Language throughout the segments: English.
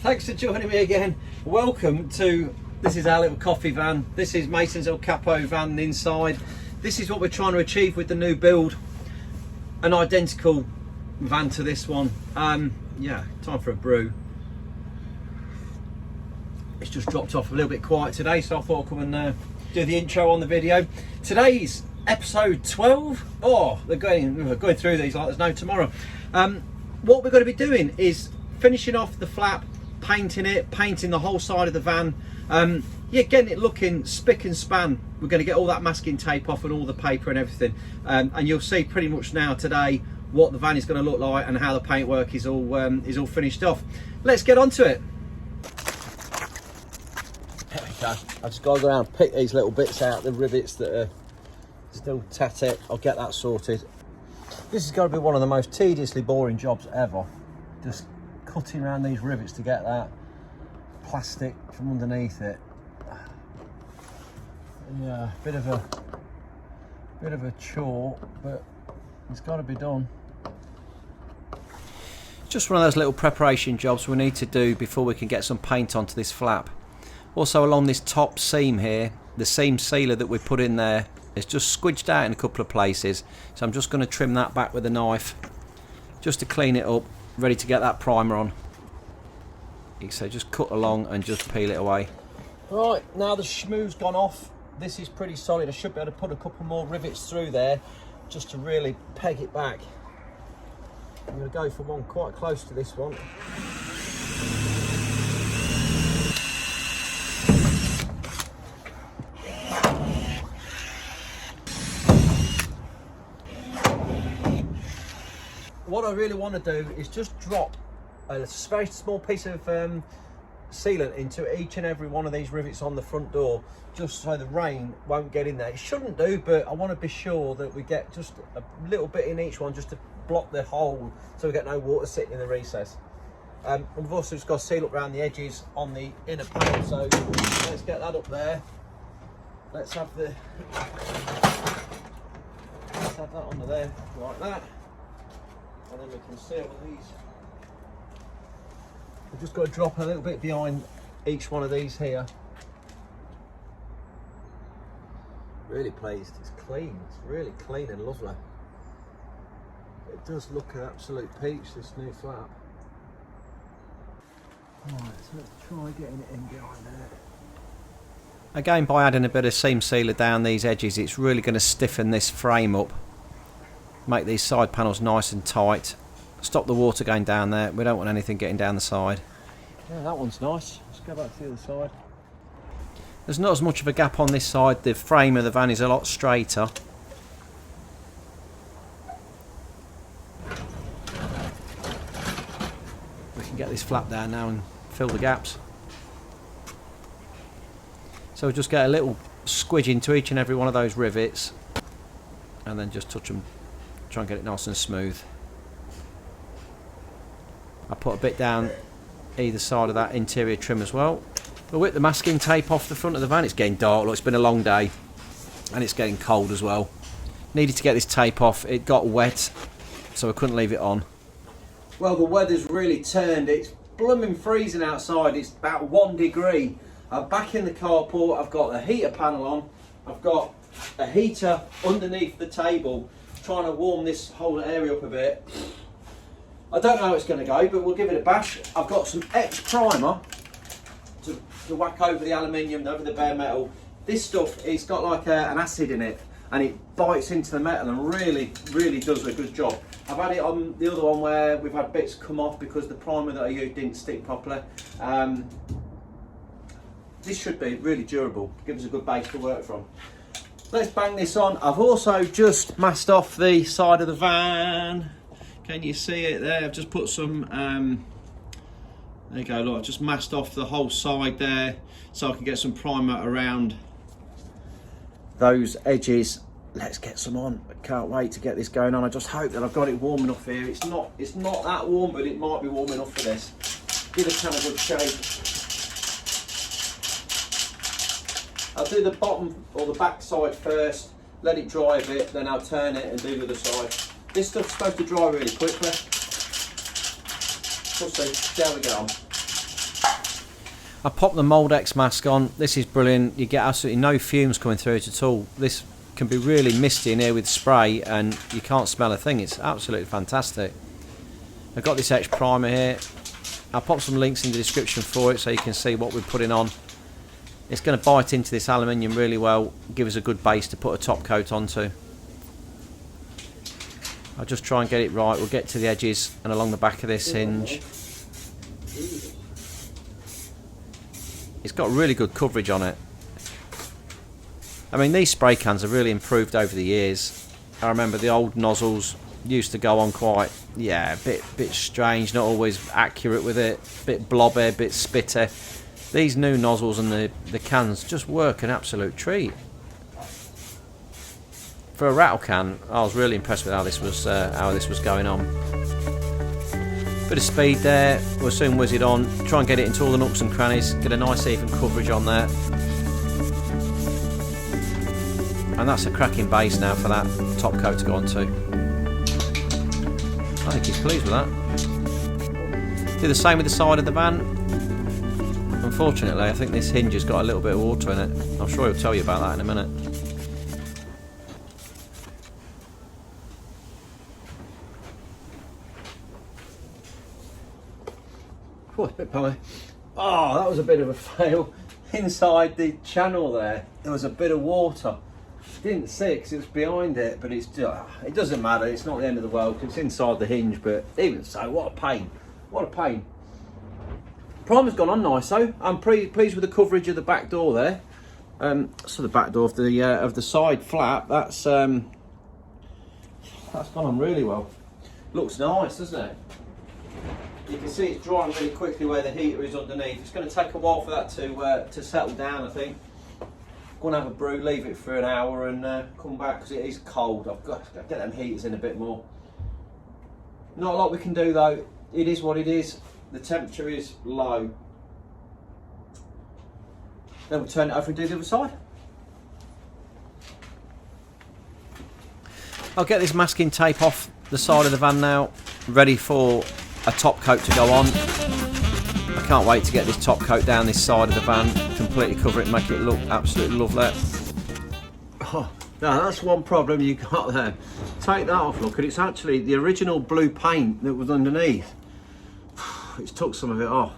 Thanks for joining me again. Welcome to, this is our little coffee van. This is Mason's El Capo van inside. This is what we're trying to achieve with the new build. An identical van to this one. Yeah, time for a brew. It's just dropped off a little bit quiet today, so I thought I'd come and do the intro on the video. Today's episode 12. Oh, we're going through these like there's no tomorrow. What we're going to be doing is finishing off the flap, painting the whole side of the van. Yeah, getting it looking spick and span. We're going to get all that masking tape off and all the paper and everything, and you'll see pretty much now today what the van is going to look like and how the paintwork is all finished off. Let's get on to it. I've just got to go around and pick these little bits out, the rivets that are still tatted. I'll get that sorted. This has got to be one of the most tediously boring jobs ever. Just cutting around these rivets to get that plastic from underneath it. Yeah, bit of a chore, but it's got to be done. Just one of those little preparation jobs we need to do before we can get some paint onto this flap. Also, along this top seam here, the seam sealer that we put in there is just squidged out in a couple of places, so I'm just going to trim that back with a knife just to clean it up, ready to get that primer on. So just cut along and just peel it away. Right, now the schmoo's gone off. This is pretty solid. I should be able to put a couple more rivets through there just to really peg it back. I'm going to go for one quite close to this one. What I really want to do is just drop a very small piece of sealant into each and every one of these rivets on the front door, just so the rain won't get in there. It shouldn't do, but I want to be sure that we get just a little bit in each one just to block the hole so we get no water sitting in the recess. And we've also just got to seal up around the edges on the inner panel, so let's get that up there. Let's have that under there like that. And then we can seal these. We've just got to drop a little bit behind each one of these here. Really pleased, it's clean, it's really clean and lovely. It does look an absolute peach, this new flap. Right, so let's try getting it in behind there. Again, by adding a bit of seam sealer down these edges, it's really going to stiffen this frame up. Make these side panels nice and tight. Stop the water going down there. We don't want anything getting down the side. Yeah, that one's nice. Let's go back to the other side. There's not as much of a gap on this side. The frame of the van is a lot straighter. We can get this flap down now and fill the gaps. So we'll just get a little squidge into each and every one of those rivets and then just touch them. Try and get it nice and smooth. I put a bit down either side of that interior trim as well. We'll whip the masking tape off the front of the van. It's getting dark, look, it's been a long day and it's getting cold as well. Needed to get this tape off. It got wet, so I couldn't leave it on. Well, the weather's really turned. It's blooming freezing outside. It's about 1 degree. I'm back in the carport. I've got a heater panel on. I've got a heater underneath the table, trying to warm this whole area up a bit. I don't know how it's going to go, but we'll give it a bash. I've got some etch primer to whack over the aluminium, over the bare metal. This stuff, it's got like an acid in it, and it bites into the metal and really does a good job. I've had it on the other one where we've had bits come off because the primer that I used didn't stick properly. This should be really durable, give us a good base to work from. Let's bang this on. I've also just masked off the side of the van. Can you see it there? I've just put some, there you go, look, I've just masked off the whole side there so I can get some primer around those edges. Let's get some on. I can't wait to get this going on. I just hope that I've got it warm enough here. It's not that warm, but it might be warm enough for this. Give it a good shake. I'll do the bottom or the back side first, let it dry a bit, then I'll turn it and do the other side. This stuff's supposed to dry really quickly. We'll see how we get on. I popped the Moldex mask on. This is brilliant. You get absolutely no fumes coming through it at all. This can be really misty in here with spray and you can't smell a thing. It's absolutely fantastic. I've got this etch primer here. I'll pop some links in the description for it so you can see what we're putting on. It's going to bite into this aluminium really well, give us a good base to put a top coat onto. I'll just try and get it right. We'll get to the edges and along the back of this hinge. It's got really good coverage on it. I mean, these spray cans have really improved over the years. I remember the old nozzles used to go on quite, a bit strange, not always accurate with it, bit blobby, bit spitty. These new nozzles and the cans just work an absolute treat. For a rattle can, I was really impressed with how this was going on. Bit of speed there, we'll soon whiz it on, try and get it into all the nooks and crannies, get a nice even coverage on there. And that's a cracking base now for that top coat to go onto. I think he's pleased with that. Do the same with the side of the van. Unfortunately, I think this hinge has got a little bit of water in it. I'm sure he'll tell you about that in a minute. Oh, it's a bit pummy. Oh, that was a bit of a fail. Inside the channel there was a bit of water. Didn't see it because it was behind it, but it doesn't matter. It's not the end of the world because it's inside the hinge. But even so, what a pain! What a pain. Primer's gone on nice though. I'm pretty pleased with the coverage of the back door there. So the back door of the side flap. That's gone on really well. Looks nice, doesn't it? You can see it's drying really quickly where the heater is underneath. It's going to take a while for that to settle down, I think. I'm going to have a brew, leave it for an hour and come back because it is cold. I've got to get them heaters in a bit more. Not a lot we can do though. It is what it is. The temperature is low. Then we'll turn it over and do the other side. I'll get this masking tape off the side of the van now, ready for a top coat to go on. I can't wait to get this top coat down this side of the van, completely cover it and make it look absolutely lovely. Oh, now that's one problem you got there. Take that off, look, and it's actually the original blue paint that was underneath. It's took some of it off.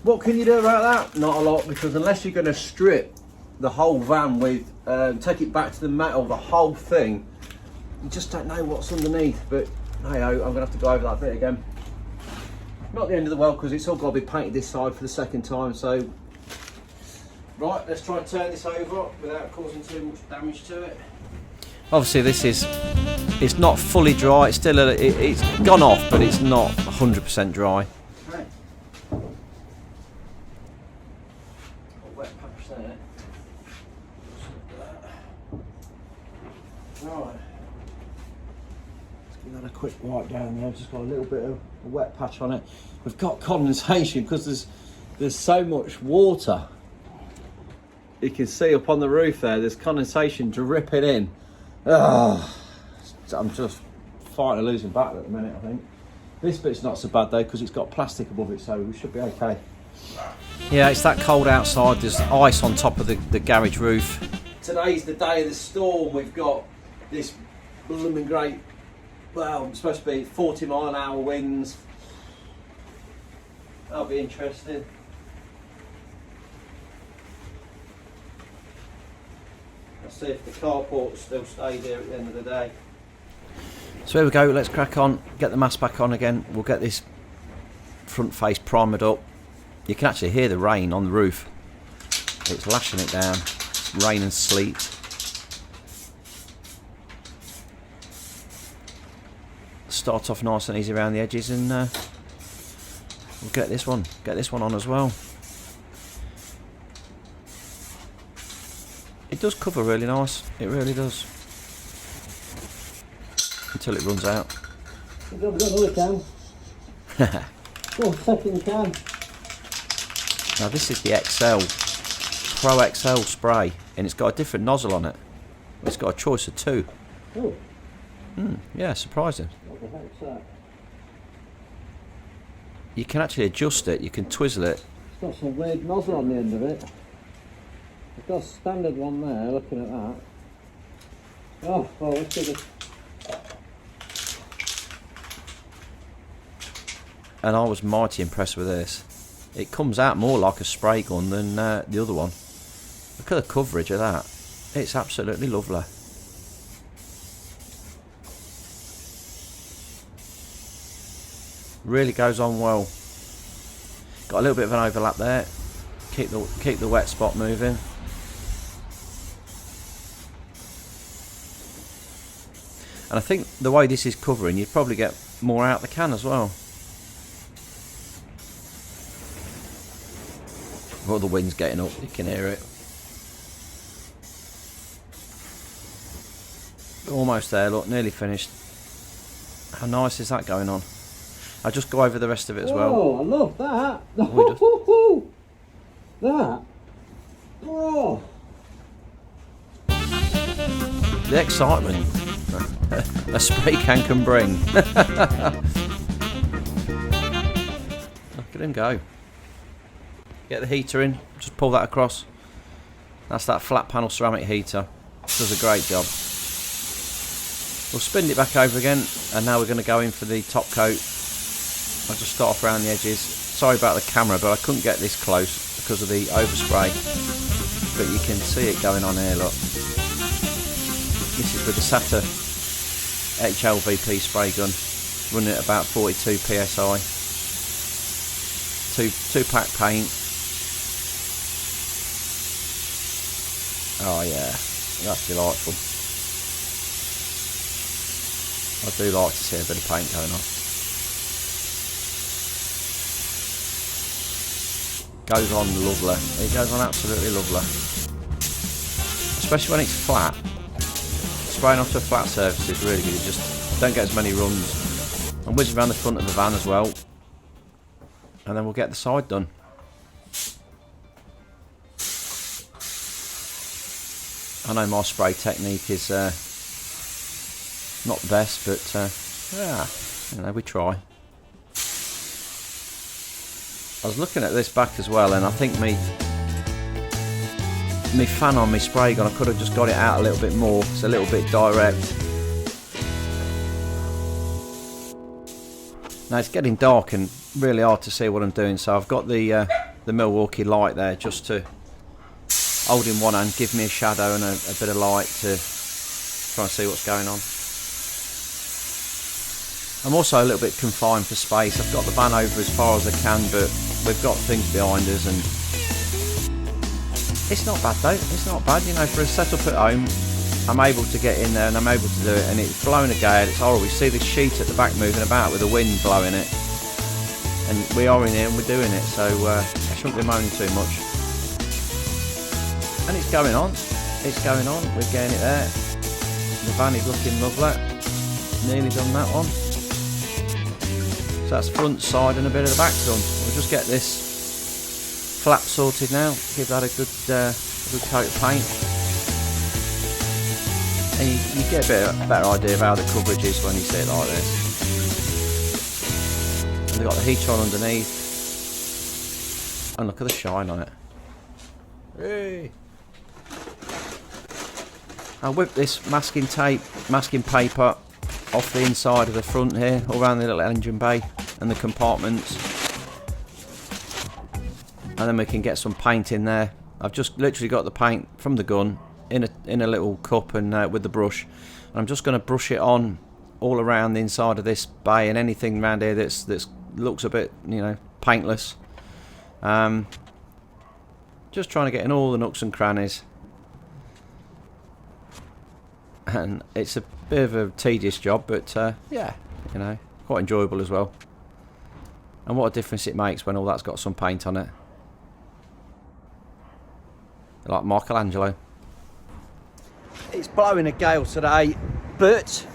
What can you do about that? Not a lot, because unless you're going to strip the whole van with, take it back to the metal, the whole thing, you just don't know what's underneath. But hey, I'm going to have to go over that bit again. Not the end of the world because it's all got to be painted this side for the second time. So, right, let's try and turn this over without causing too much damage to it. Obviously, it's not fully dry. It's still it's gone off, but it's not 100% dry. Okay. Wet patch there. Right. Let's give that a quick wipe down there. I've just got a little bit of a wet patch on it. We've got condensation because there's so much water. You can see up on the roof there, there's condensation dripping in. Oh, I'm just fighting a losing battle at the minute, I think. This bit's not so bad though because it's got plastic above it, so we should be okay. Yeah, it's that cold outside. There's ice on top of the garage roof. Today's the day of the storm. We've got this blooming great, well, it's supposed to be 40-mile-an-hour winds. That'll be interesting. Let's see if the carport still stays here at the end of the day. So here we go, let's crack on, get the mask back on again. We'll get this front face primered up. You can actually hear the rain on the roof. It's lashing it down. It's rain and sleet. Start off nice and easy around the edges and we'll get this one on as well. It does cover really nice, it really does. Until it runs out. We've got another can. Oh, second can. Now this is the XL, Pro XL spray, and it's got a different nozzle on it. It's got a choice of two. Oh. Yeah, surprising. What the heck's that? You can actually adjust it, you can twizzle it got some weird nozzle on the end of it. I've got a standard one there, looking at that. Oh, well, let's get this. And I was mighty impressed with this. It comes out more like a spray gun than the other one. Look at the coverage of that. It's absolutely lovely. Really goes on well. Got a little bit of an overlap there. Keep the wet spot moving. And I think the way this is covering, you'd probably get more out the can as well. Well, the wind's getting up, you can hear it. Almost there, look, nearly finished. How nice is that going on? I'll just go over the rest of it as well. Oh, I love that. That. Oh. The excitement a spray can bring. Look at him go. Get the heater in, just pull that across. That's that flat panel ceramic heater. Does a great job. We'll spin it back over again, and now we're going to go in for the top coat. I'll just start off around the edges. Sorry about the camera, but I couldn't get this close because of the overspray. But you can see it going on here, look. This is with the Sata HLVP spray gun, running at about 42 psi. Two pack paint. Oh yeah, that's delightful. I do like to see a bit of paint going on. Goes on lovely. It goes on absolutely lovely. Especially when it's flat. Spraying onto a flat surface is really good. You just don't get as many runs. And whiz around the front of the van as well. And then we'll get the side done. I know my spray technique is not the best, but yeah, you know, we try. I was looking at this back as well, and I think me fan on my spray gun, I could have just got it out a little bit more. It's a little bit direct. Now it's getting dark and really hard to see what I'm doing, so I've got the Milwaukee light there just to hold in one hand, give me a shadow and a bit of light to try and see what's going on. I'm also a little bit confined for space. I've got the van over as far as I can, but we've got things behind us, and it's not bad though. It's not bad, you know, for a setup at home. I'm able to get in there and I'm able to do it, and it's blowing a gale. It's horrible. We see this sheet at the back moving about with the wind blowing it, and we are in here and we're doing it, so I shouldn't be moaning too much. And it's going on. It's going on. We're getting it there. The van is looking lovely. Nearly done that one. So that's front, side and a bit of the back done. We'll just get this flap sorted now. Give that a good coat of paint. And you get a better idea of how the coverage is when you see it like this. And they've got the heater on underneath. And look at the shine on it. Hey! I'll whip this masking paper off the inside of the front here, all around the little engine bay and the compartments, and then we can get some paint in there. I've just literally got the paint from the gun in a little cup and with the brush, and I'm just going to brush it on all around the inside of this bay and anything around here that's looks a bit, you know, paintless. Just trying to get in all the nooks and crannies. And it's a bit of a tedious job, but yeah, you know, quite enjoyable as well. And what a difference it makes when all that's got some paint on it. Like Michelangelo. It's blowing a gale today, but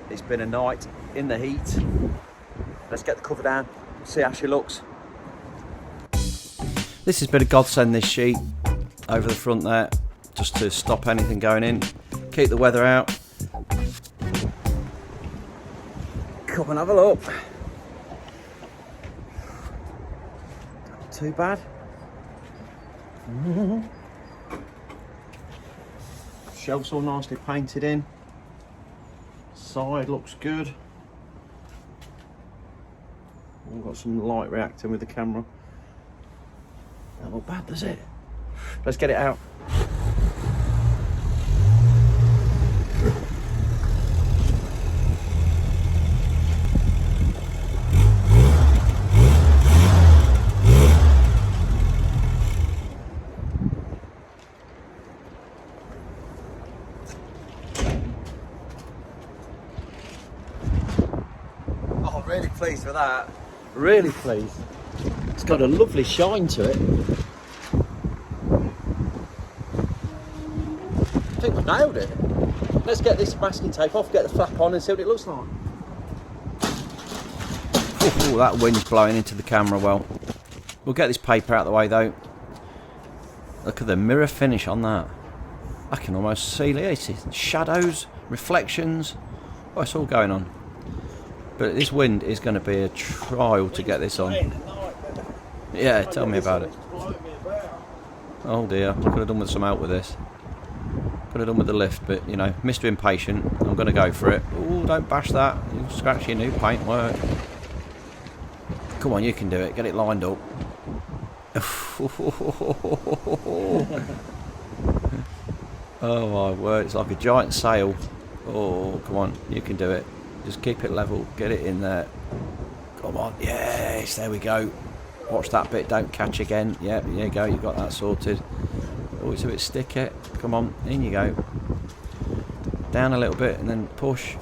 it's been a night in the heat. Let's get the cover down, see how she looks. This has been a godsend, this sheet over the front there, just to stop anything going in. Keep the weather out. Come and have a look. too bad. Shelves all nicely painted in. Side looks good. We've got some light reacting with the camera. Not look bad, does it? Let's get it out. Oh, really pleased with that. Really pleased. It's got a lovely shine to it. I think we've nailed it. Let's get this masking tape off, get the flap on and see what it looks like. Oh, that wind's blowing into the camera well. We'll get this paper out of the way though. Look at the mirror finish on that. I can almost see it. Shadows, reflections. Oh, it's all going on. But this wind is going to be a trial to get this on. Yeah, tell me about it. Oh dear, could have done with some help with this. Could have done with the lift, but you know, Mr. Impatient, I'm going to go for it. Oh, don't bash that. You'll scratch your new paintwork. Come on, you can do it. Get it lined up. Oh my word, it's like a giant sail. Oh, come on, you can do it. Just keep it level, get it in there. Come on, yes, there we go. Watch that bit, don't catch again. Yeah, there you go, you got that sorted. Oh, it's a bit sticky. Come on, in you go. Down a little bit and then push.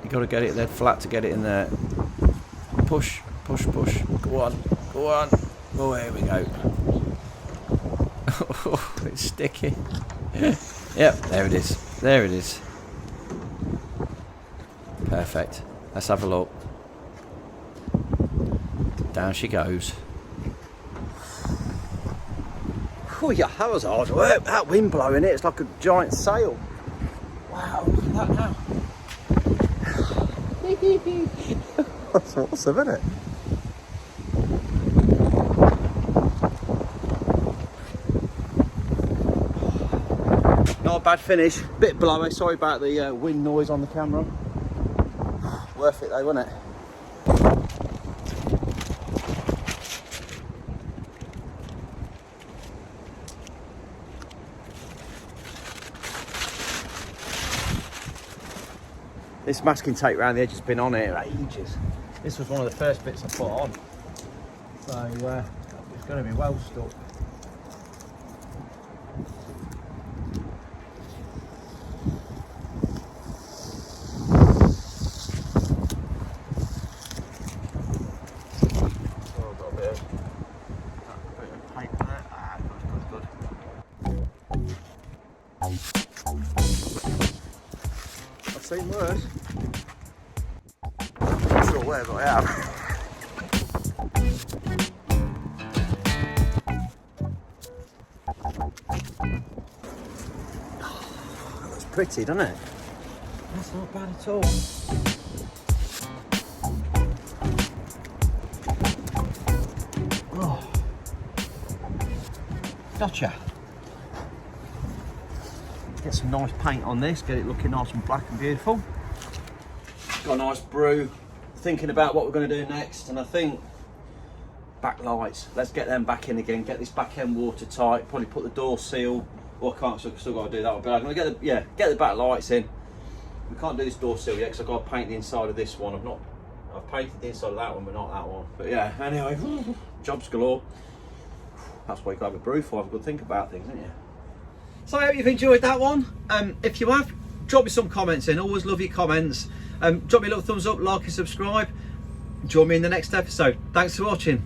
You got to get it there flat to get it in there. Push, push, push. Go on, go on. Oh, here we go. Oh, it's sticky. Yep, there it is. There it is. Perfect. Let's have a look. Down she goes. Oh yeah, that was hard work. That wind blowing it, it's like a giant sail. Wow, look at that now. That's awesome, isn't it? Not a bad finish. Bit blowy, sorry about the wind noise on the camera. Worth it though, wasn't it? This masking tape around the edge has been on here ages. This was one of the first bits I put on. So it's going to be well stuck. Oh, got a bit of paint there. Ah, good, good, good. I've seen worse. Not sure where, but I have. That looks pretty, doesn't it? That's not bad at all. Oh. Gotcha. Get some nice paint on this, get it looking nice and black and beautiful. Got a nice brew. Thinking about what we're going to do next, and I think backlights. Let's get them back in again. Get this back end watertight. Probably put the door seal. Well, I can't. So I've still got to do that. But I'm going to get the backlights in. We can't do this door seal yet because I've got to paint the inside of this one. I've painted the inside of that one, but not that one. But yeah. Anyway, jobs galore. That's why you got to have a brew for. Have a good think about things, haven't you? So I hope you've enjoyed that one. If you have, drop me some comments in. Always love your comments. Drop me a little thumbs up, like and subscribe. Join me in the next episode. Thanks for watching.